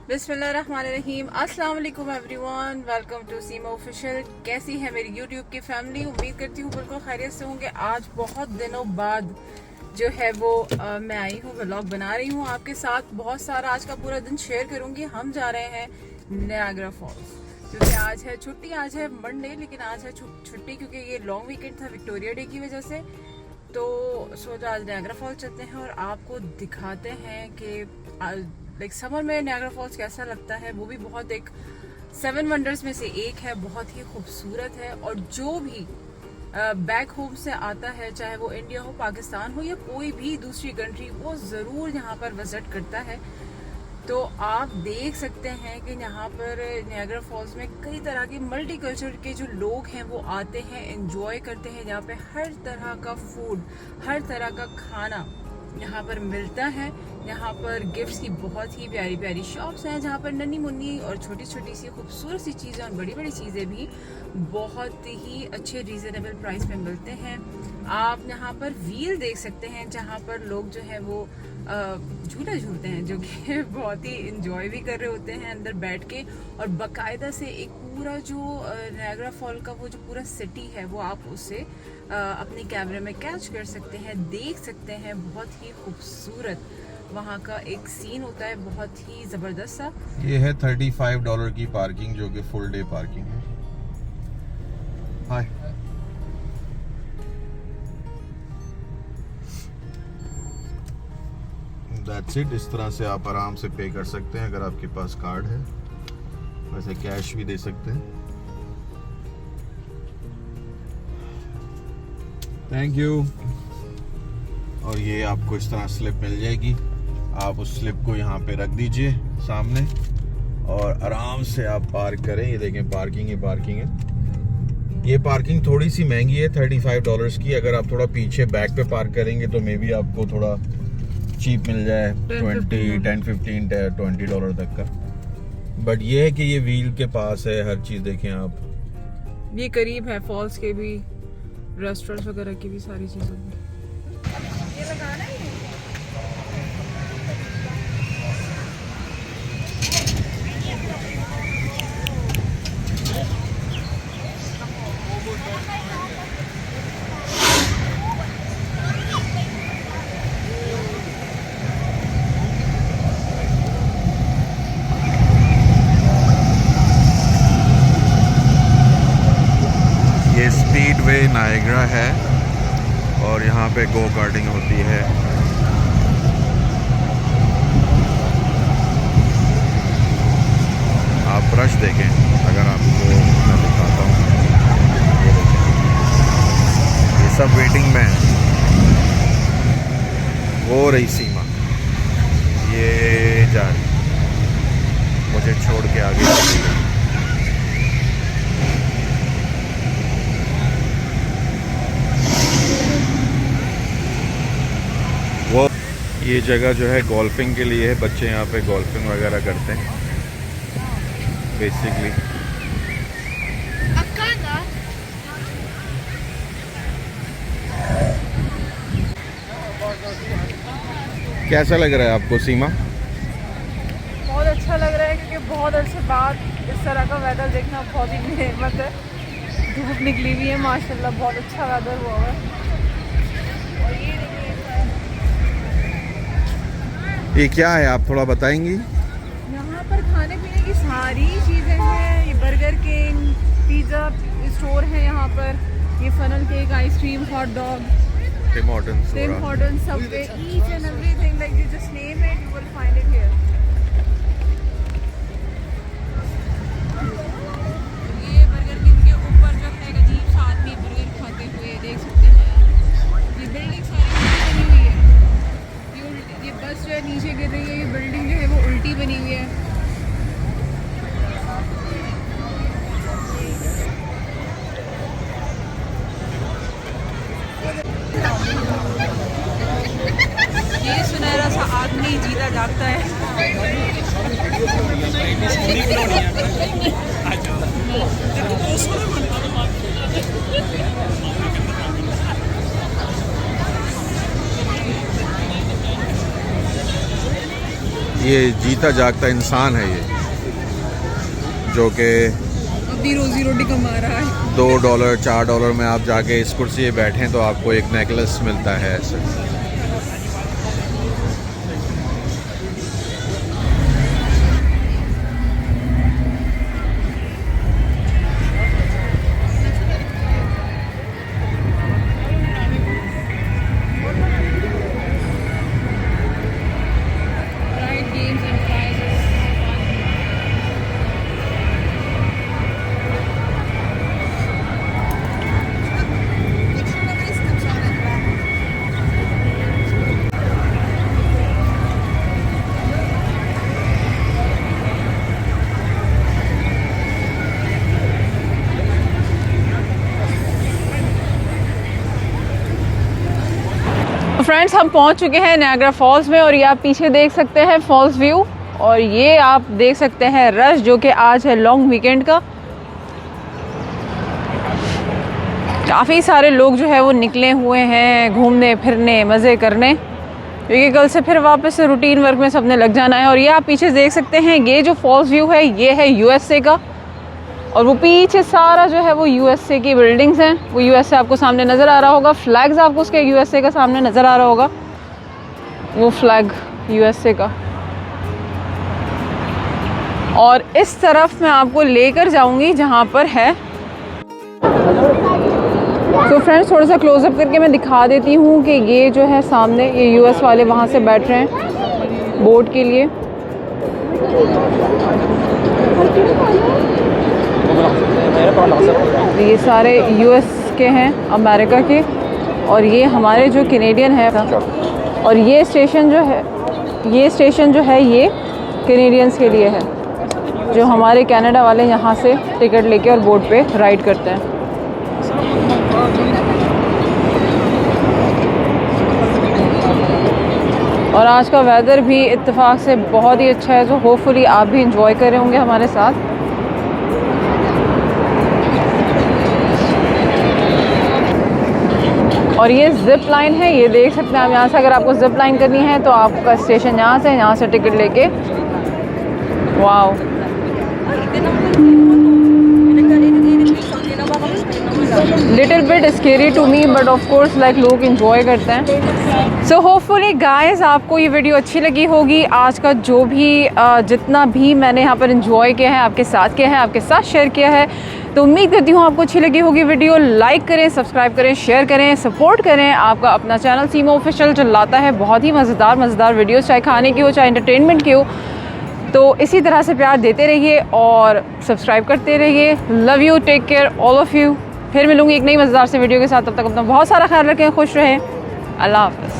बिस्मिल्लाहिर्रहमानिर्रहीम। अस्सलाम वालेकुम everyone, welcome to Seema official. कैसी है मेरी यूट्यूब की फैमिली? उम्मीद करती हूँ बिल्कुल खैरियत से होंगे। आज बहुत दिनों बाद जो है वो मैं आई हूँ, व्लॉग बना रही हूँ आपके साथ। बहुत सारा आज का पूरा दिन शेयर करूँगी। हम जा रहे हैं नायग्रा फॉल्स क्योंकि आज है छुट्टी। आज है मंडे लेकिन आज है छुट्टी क्योंकि ये लॉन्ग वीकेंड था विक्टोरिया डे की वजह से। तो सोचा आज नायग्रा फॉल्स चलते हैं और आपको दिखाते हैं कि लाइक समर में नायग्रा फॉल्स कैसा लगता है। वो भी बहुत एक 7 वंडर्स में से एक है, बहुत ही खूबसूरत है। और जो भी बैक होम से आता है, चाहे वो इंडिया हो, पाकिस्तान हो या कोई भी दूसरी कंट्री, वो ज़रूर यहाँ पर विजिट करता है। तो आप देख सकते हैं कि यहाँ पर नायग्रा फॉल्स में कई तरह के मल्टी कल्चर के जो लोग हैं वो आते हैं, एंजॉय करते हैं। यहाँ पे हर तरह का फूड, हर तरह का खाना यहाँ पर मिलता है। यहाँ पर गिफ्ट्स की बहुत ही प्यारी प्यारी शॉप्स हैं जहाँ पर नन्ही मुन्नी और छोटी छोटी सी खूबसूरत सी चीज़ें और बड़ी बड़ी चीज़ें भी बहुत ही अच्छे रीज़नेबल प्राइस पे मिलते हैं। आप यहाँ पर व्हील देख सकते हैं जहाँ पर लोग जो है वो झूला झूलते हैं, जो कि बहुत ही इंजॉय भी कर रहे होते हैं अंदर बैठ के। और बाकायदा से एक पूरा जो नायग्रा फॉल का वो जो पूरा सिटी है वो आप उसे अपने कैमरे में कैच कर सकते हैं, देख सकते हैं। बहुत ही खूबसूरत वहाँ का एक सीन होता है, बहुत ही ज़बरदस्त सा। ये है $35 की पार्किंग, जो कि फुल डे पार्किंग है। हाय, दैट्स इट। इस तरह से आप आराम से पे कर सकते हैं अगर आपके पास कार्ड है। वैसे कैश भी दे सकते हैं। Thank you. और ये आपको इस तरह स्लिप मिल जाएगी। आप उस स्लिप को यहाँ पे रख दीजिए सामने और आराम से आप पार्क करें। ये देखें, पार्किंग ही पार्किंग है। ये पार्किंग थोड़ी सी महंगी है, $35 की। अगर आप थोड़ा पीछे बैक पे पार्क करेंगे तो मे बी आपको थोड़ा चीप मिल जाए, 10-15 $20 तक का। बट ये है कि ये व्हील के पास है, हर चीज देखें आप। ये करीब है फॉल्स के भी, रेस्टोरेंट्स वगैरह की भी, सारी चीज़ों की। ये लगाना है। ये स्पीडवे नायग्रा है और यहाँ पे गो कार्टिंग होती है। आप ब्रश देखें, अगर आपको मैं दिखाता हूँ। ये सब वेटिंग में है। वो रही सीमा, ये जा रही, मुझे छोड़ के आगे चली गई। वो ये जगह जो है गोल्फिंग के लिए है। बच्चे यहाँ पे गोल्फिंग वगैरह करते हैं बेसिकली। कैसा लग रहा है आपको सीमा? बहुत अच्छा लग रहा है क्योंकि बहुत अरसे बाद इस तरह का वेदर देखना बहुत ही नेमत है। धूप निकली हुई है माशाल्लाह, बहुत अच्छा वेदर हुआ है। और ये ये क्या है, आप थोड़ा बताएंगी? यहाँ पर खाने पीने की सारी चीज़ें हैं। ये बर्गर किंग, पिज़्ज़ा स्टोर है यहाँ पर। ये funnel cake, ice cream, hot dog, Tim Horton, Subway, each and everything, like you just name it, you will find it here. ये बर्गर किंग के ऊपर जो है एक अजीब सा आदमी बर्गर खाते हुए देख सकते हैं। ये बिल्डिंग सारी बनी हुई है। ये बस जो है नीचे गिर रही है, ये बिल्डिंग जो है वो उल्टी बनी हुई है। ये सुनहरा सा आदमी जीता जागता है। ये जीता जागता इंसान है ये, जो कि अभी रोजी रोटी कमा रहा है। $2 $4 में आप जाके इस कुर्सी पे बैठें तो आपको एक नेकलेस मिलता है ऐसे। फ्रेंड्स, हम पहुंच चुके हैं नायग्रा फॉल्स में और ये आप पीछे देख सकते हैं फॉल्स व्यू, और ये आप देख सकते हैं रश, जो कि आज है लॉन्ग वीकेंड का। काफ़ी सारे लोग जो है वो निकले हुए हैं घूमने फिरने मज़े करने, क्योंकि कल से फिर वापस से रूटीन वर्क में सबने लग जाना है। और ये आप पीछे देख सकते हैं, ये जो फॉल्स व्यू है ये है USA का, और वो पीछे सारा जो है वो USA की बिल्डिंग्स हैं। वो USA आपको सामने नज़र आ रहा होगा, फ्लैग्स आपको उसके USA का सामने नज़र आ रहा होगा, वो फ्लैग USA का। और इस तरफ मैं आपको लेकर जाऊंगी जहाँ पर है। तो फ्रेंड्स, थोड़ा सा क्लोजअप करके मैं दिखा देती हूँ कि ये जो है सामने, ये US वाले वहाँ से बैठ रहे हैं बोट के लिए। ये सारे US के हैं, अमेरिका के, और ये हमारे जो कैनेडियन है। और ये स्टेशन जो है ये कैनेडियंस के लिए है, जो हमारे कनाडा वाले यहाँ से टिकट लेके और बोट पे राइड करते हैं। और आज का वेदर भी इत्तेफाक से बहुत ही अच्छा है, तो होपफुली आप भी इंजॉय कर रहे होंगे हमारे साथ। और ये जिप लाइन है, ये देख सकते हैं आप यहाँ से। अगर आपको जिप लाइन करनी है तो आपका स्टेशन यहाँ से टिकट लेके। Wow, little bit scary to me, but of course like लोग इंजॉय करते हैं। सो होपफुली गाइस आपको ये वीडियो अच्छी लगी होगी। आज का जो भी जितना भी मैंने यहाँ पर इंजॉय किया है, आपके साथ शेयर किया है, तो उम्मीद करती हूँ आपको अच्छी लगी होगी वीडियो। लाइक करें, सब्सक्राइब करें, शेयर करें, सपोर्ट करें आपका अपना चैनल सीमा ऑफिशियल, जो लाता है बहुत ही मज़ेदार वीडियोस, चाहे खाने की हो चाहे एंटरटेनमेंट की हो। तो इसी तरह से प्यार देते रहिए और सब्सक्राइब करते रहिए। Love you, take care all of you. फिर मिलूँगी एक नई मज़ेदार से वीडियो के साथ, तब तक अपना बहुत सारा ख्याल रखें, खुश रहें। अल्लाह हाफ़िज़।